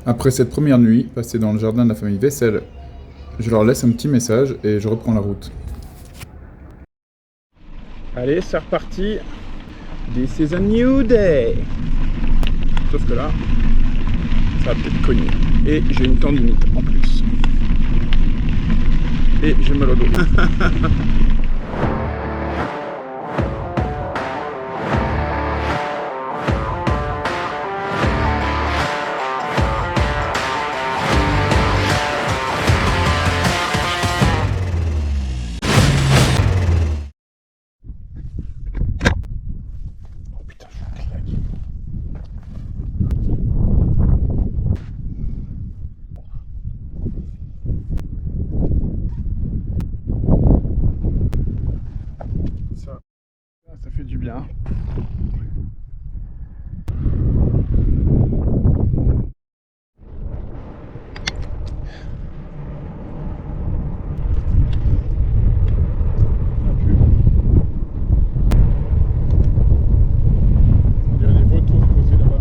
Après cette première nuit passée dans le jardin de la famille Vessel, je leur laisse un petit message et je reprends la route. Allez, c'est reparti. This is a new day. Sauf que là, ça va peut-être cogner. Et j'ai une tendinite en plus. Et j'ai mal au dos. Ça fait du bien. Il y a des vautours posés là-bas.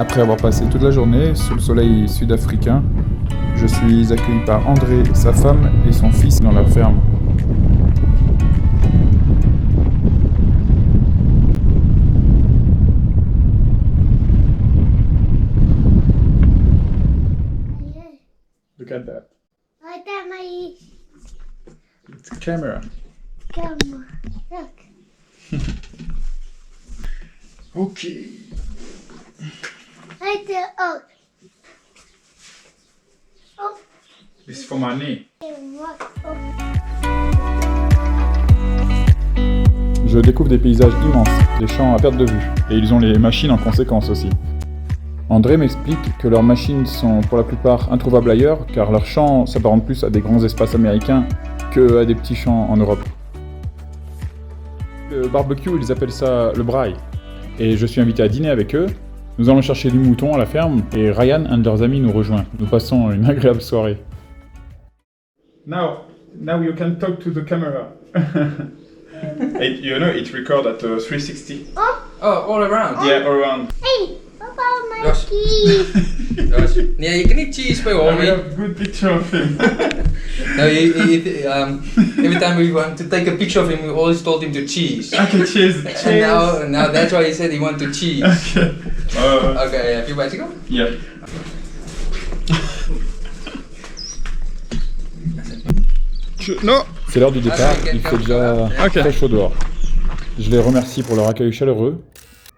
Après avoir passé toute la journée sous le soleil sud-africain, je suis accueilli par André, sa femme et son fils dans leur ferme. Look at that. Look at my It's a camera. camera. Look. Ok. Right there. Oh. Oh. This is for my knee. Oh. Je découvre des paysages immenses, des champs à perte de vue, et ils ont les machines en conséquence aussi. André m'explique que leurs machines sont pour la plupart introuvables ailleurs, car leurs champs s'apparentent plus à des grands espaces américains que à des petits champs en Europe. Le barbecue, ils appellent ça le braai, et je suis invité à dîner avec eux. Nous allons chercher du mouton à la ferme, et Ryan, un de leurs amis, nous rejoint. Nous passons une agréable soirée. Now you can talk to the camera. You know, it records at 360. Oh. Oh, all around? Yeah, around. Hey. Papa, my Yes. key. Nice. Yeah, you can eat cheese by all We means. have good picture of him. No, every time we want to take a picture of him, we always told him to cheese. Okay, cheers. And now that's why he said he wanted to cheese. Okay. Okay, have you ready to go? Yeah. Non. C'est l'heure du départ, il fait déjà très chaud dehors. Je les remercie pour leur accueil chaleureux.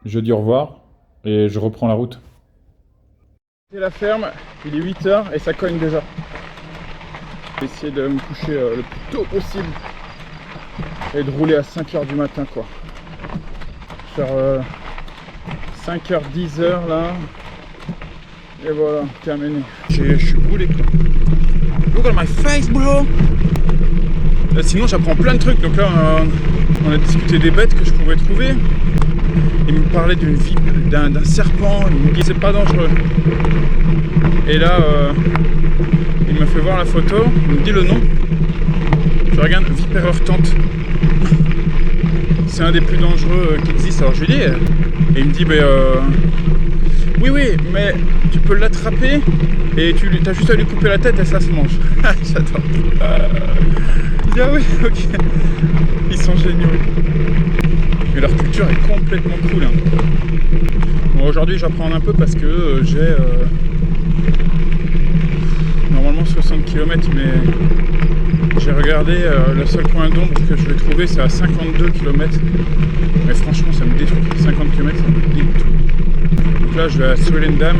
Je dis au revoir et je reprends la route. C'est la ferme, il est 8h et ça cogne déjà. Je vais essayer de me coucher le plus tôt possible et de rouler à 5h du matin quoi. Faire 5h, 10h là. Et voilà, terminé. Je suis brûlé quoi. Look at my face bro. Sinon j'apprends plein de trucs, donc là on a discuté des bêtes que je pouvais trouver. Il me parlait d'une vipe, d'un serpent, il me dit c'est pas dangereux. Et là il m'a fait voir la photo, il me dit le nom. Je regarde, vipère heurtante. C'est un des plus dangereux qui existe. Alors je lui dis, et il me dit oui mais tu peux l'attraper et tu as juste à lui couper la tête et ça se mange. J'adore. Il dit ah oui ok. Ils sont géniaux. Mais leur culture est complètement cool. Hein. Bon, aujourd'hui j'apprends un peu parce que j'ai normalement 60 km mais j'ai regardé le seul point d'ombre que je vais trouver c'est à 52 km. Mais franchement ça me détruit. 50 km ça me détruit. Donc là je vais à Swellendam.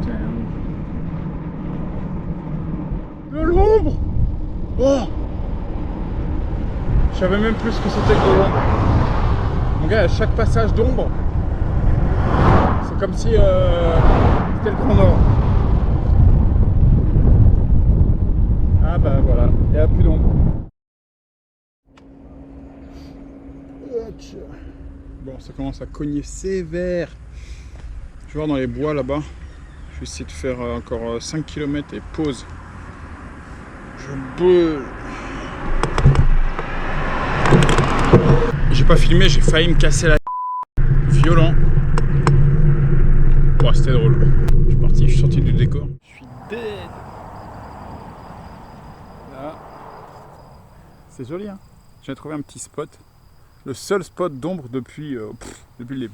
putain. De l'ombre. Oh, je savais même plus ce que c'était que de l'ombre. Mon gars, à chaque passage d'ombre, c'est comme si c'était le Grand Nord. Ah bah voilà, il n'y a plus d'ombre. Bon, ça commence à cogner sévère. Je vais voir dans les bois là-bas. Je vais essayer de faire encore 5 km et pause. Je brûle. J'ai pas filmé, j'ai failli me casser la violent. Bon, c'était drôle. Je suis parti, je suis sorti du décor. Je suis dead. Là. C'est joli, hein. J'ai trouvé un petit spot. Le seul spot d'ombre depuis le début.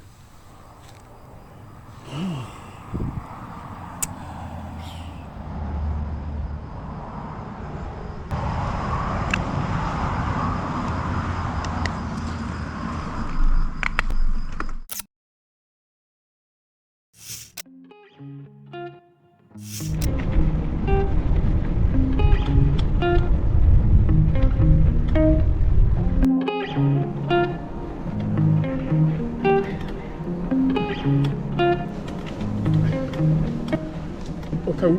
Au cas où.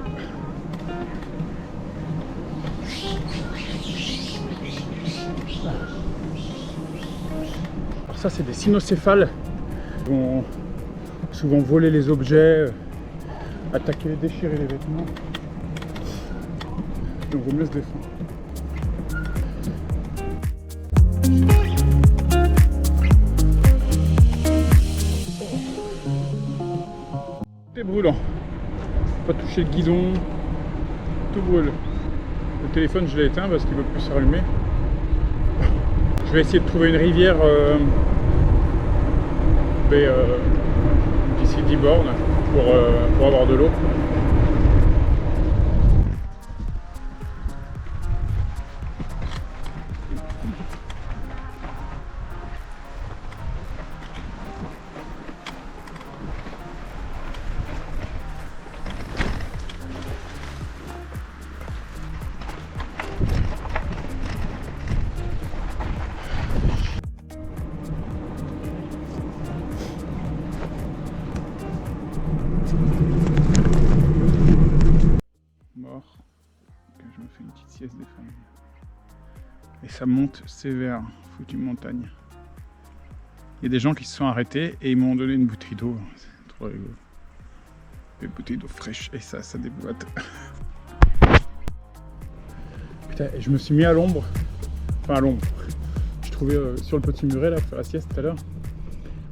Alors ça, c'est des cynocéphales. Ils vont souvent voler les objets, attaquer, déchirer les vêtements. Donc il vaut mieux se défendre. C'est brûlant. Pas toucher le guidon, tout brûle. Le téléphone, je l'ai éteint parce qu'il ne veut plus se rallumer. Je vais essayer de trouver une rivière d'ici 10 bornes pour avoir de l'eau. Mort. Okay, je me fais une petite sieste des familles. Et ça monte sévère, foutue montagne. Il y a des gens qui se sont arrêtés et ils m'ont donné une bouteille d'eau. C'est trop rigolo. Des bouteilles d'eau fraîche et ça déboîte. Putain, et je me suis mis à l'ombre. Enfin à l'ombre. Je trouvais sur le petit muret là, pour faire la sieste tout à l'heure.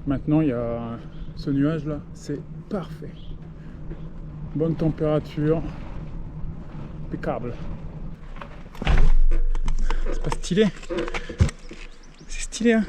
Maintenant il y a ce nuage là, c'est parfait. Bonne température. Impeccable. C'est pas stylé? C'est stylé, hein?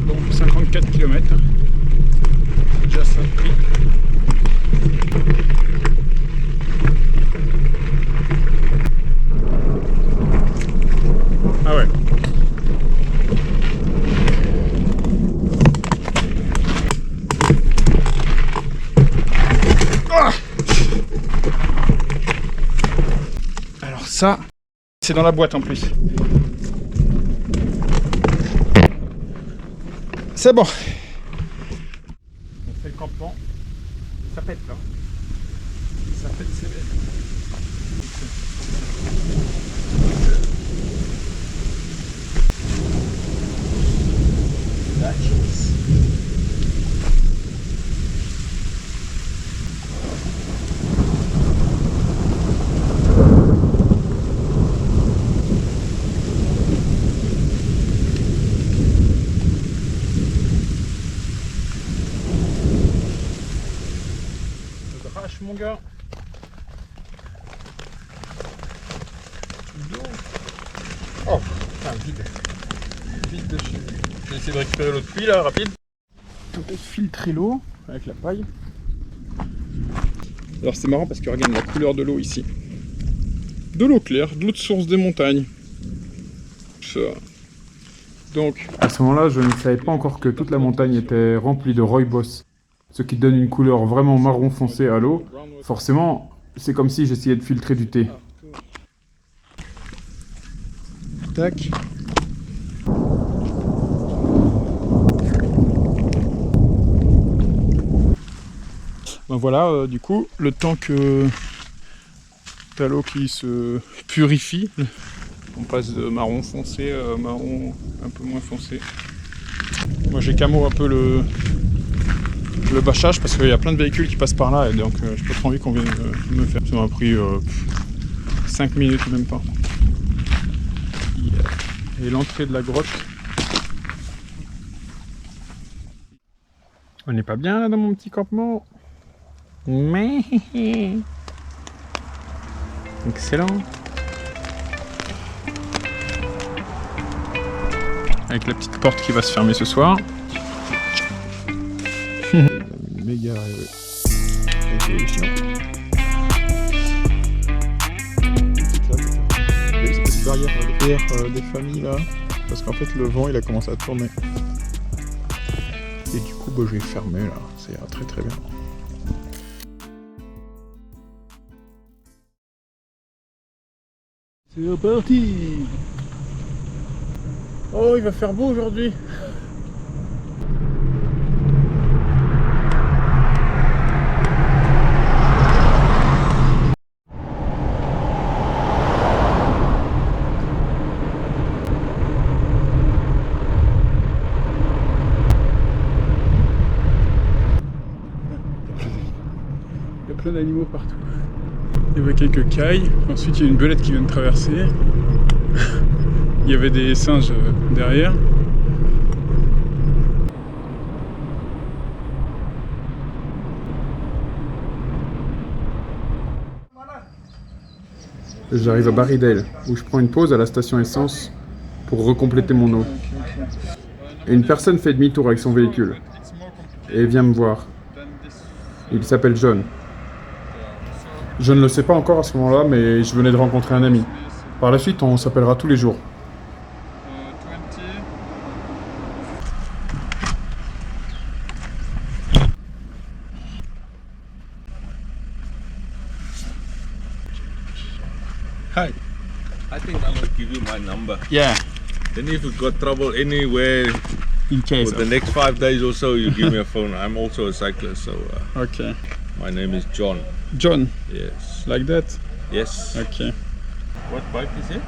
Bon, 54 km. Déjà ça a pris. Ah ouais. Alors ça, C'est dans la boîte en plus. C'est bon. On fait le campement. Ça pète là. Ça pète sévère. Mon gars. Oh putain, vide. Vide de chez. Je vais essayer de récupérer l'autre puits là, rapide. On peut filtrer l'eau avec la paille. Alors c'est marrant parce que regarde la couleur de l'eau ici. De l'eau claire, de l'eau de source des montagnes. Ça. Donc. À ce moment-là, je ne savais pas encore que toute la montagne était remplie de rooibos. Ce qui donne une couleur vraiment marron foncé à l'eau. Forcément, c'est comme si j'essayais de filtrer du thé. Tac. Ben voilà, du coup, le temps que t'as l'eau qui se purifie, on passe de marron foncé à marron un peu moins foncé. Moi j'ai camo un peu le bâchage parce qu'il y a plein de véhicules qui passent par là et donc j'ai pas trop envie qu'on vienne me faire. Ça m'a pris 5 minutes même pas. Et l'entrée de la grotte. On n'est pas bien là dans mon petit campement. Mais excellent. Avec la petite porte qui va se fermer ce soir. Méga évolution. Il y a cette petite barrière derrière des familles là, parce qu'en fait le vent il a commencé à tourner. Et du coup bah, j'ai fermé là, c'est très très bien. C'est reparti. Oh il va faire beau aujourd'hui. Plein d'animaux partout. Il y avait quelques cailles, ensuite il y a une belette qui vient de traverser. Il y avait des singes derrière. J'arrive à Barrydale, où je prends une pause à la station essence pour recompléter mon eau. Et une personne fait demi-tour avec son véhicule et vient me voir. Il s'appelle John. Je ne le sais pas encore à ce moment-là, mais je venais de rencontrer un ami. Par la suite, on s'appellera tous les jours. Hi. I think I will give you my number. Yeah. Then if you've got trouble anywhere In case. for the next 5 days or so, you give me a phone. I'm also a cyclist, so Okay. my name is John. John. Yes. Like that? Yes. Okay. What bike is it?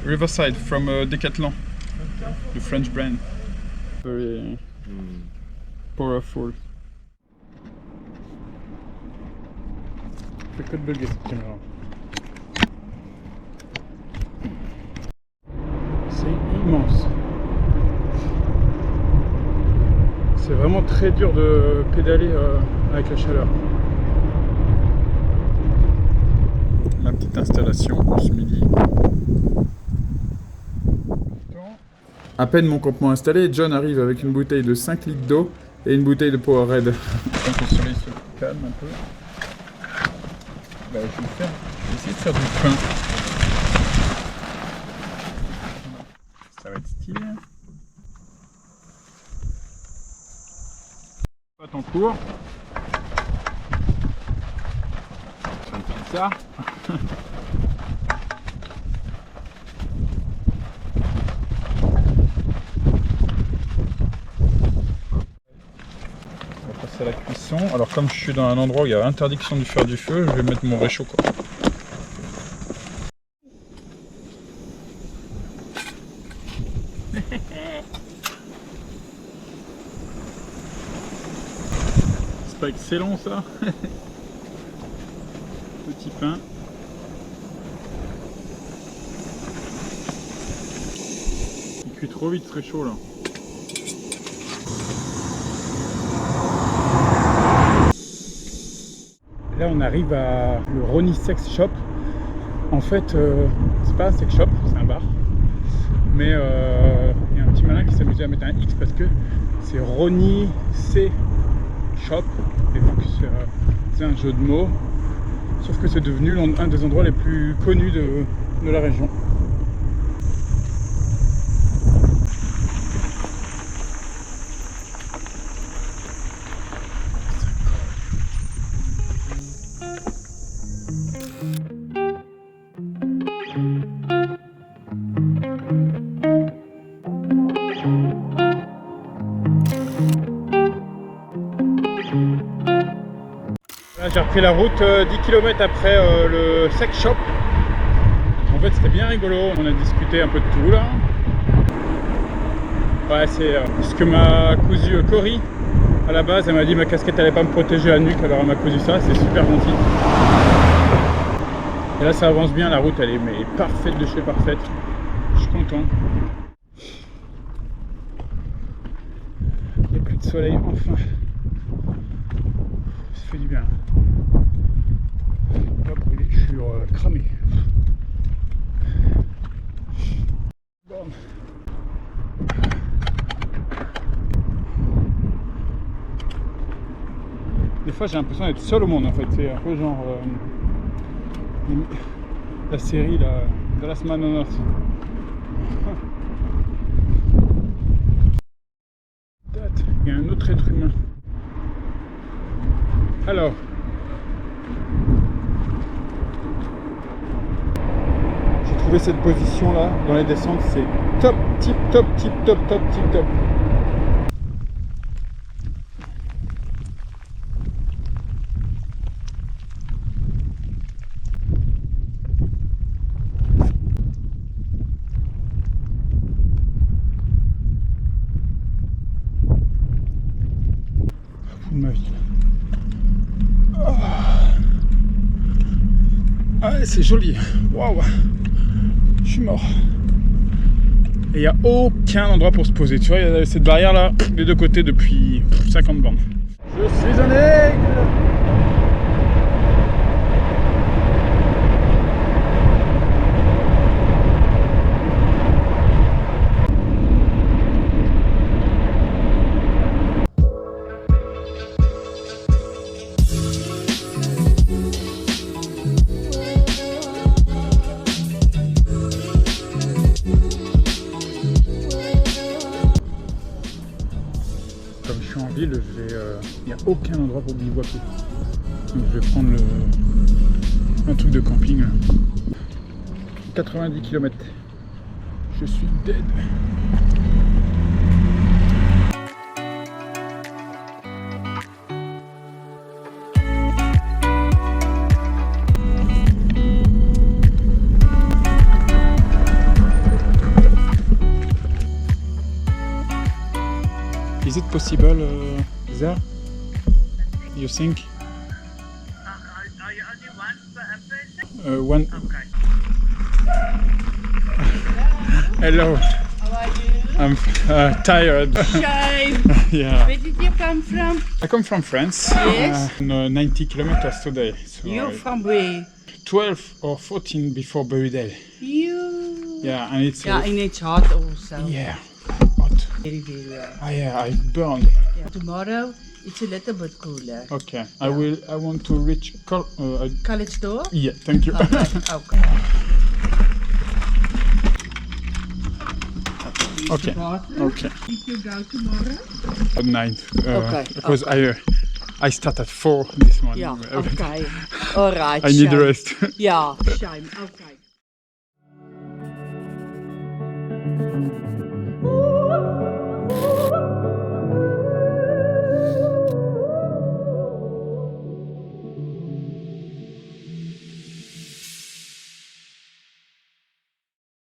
Riverside from Decathlon. Okay. The French brand. Very powerful. Je fais que de bugger cette caméra. C'est immense. C'est vraiment très dur de pédaler avec la chaleur. Ma petite installation pour ce midi. À peine mon campement installé, John arrive avec une bouteille de 5 litres d'eau et une bouteille de Powerade. Quand le soleil se calme un peu, bah, je vais essayer de faire du pain. Ça va être stylé. Pas ton cours. Une pizza. interdiction. Alors comme je suis dans un endroit où il y a interdiction de faire du feu, je vais mettre mon réchaud quoi. C'est pas excellent ça. Petit pain. Il cuit trop vite ce réchaud là. Là on arrive à le Ronnie Sex Shop. En fait c'est pas un sex shop, c'est un bar. Mais il y a un petit malin qui s'amusait à mettre un X parce que c'est Ronnie C Shop. Et donc c'est un jeu de mots. Sauf que c'est devenu un des endroits les plus connus de la région. J'ai repris la route 10 km après le sex shop. En fait c'était bien rigolo, on a discuté un peu de tout là. Ouais, c'est ce que m'a cousu Cory. À la base elle m'a dit ma casquette allait pas me protéger la nuque, alors elle m'a cousu ça, c'est super gentil. Et là ça avance bien, la route elle est mais parfaite de chez parfaite. Je suis content. Il n'y a plus de soleil enfin. Ça fait du bien. Je suis cramé. Bon. Des fois j'ai l'impression d'être seul au monde en fait. C'est un peu genre la série là, The Last Man on Earth. Il y a un autre être humain. Alors. Trouver cette position là dans les descentes, c'est top, tip top, tip top, top, tip top. Fou de ma vie. Ah, c'est joli. Waouh. Je suis mort. Et il n'y a aucun endroit pour se poser. Tu vois, il y a cette barrière là, des deux côtés depuis 50 bornes. Je suis un aigle. Il n'y a aucun endroit pour bivouacer. Donc je vais prendre un truc de camping. 90 km. Je suis dead. Is it possible there? You think? Are you only one person? One. Okay. Hello. How are you? I'm tired. Shame. Yeah. Where did you come from? I come from France. Yes. 90 kilometers today. So You're from where? 12 or 14 before Berrydale. You. Yeah, and it's Yeah, and it's hot also. yeah, hot. Very, very hot. Ah yeah, I burn. Yeah. Tomorrow it's a little bit cooler. Okay, I want to reach. College store? Yeah, thank you. Okay. Okay. Okay. Okay. Did you go tomorrow? At 9. Okay, Because I start at 4 this morning. Yeah. Okay. All right. I need shame. rest. Yeah. Shame. Okay.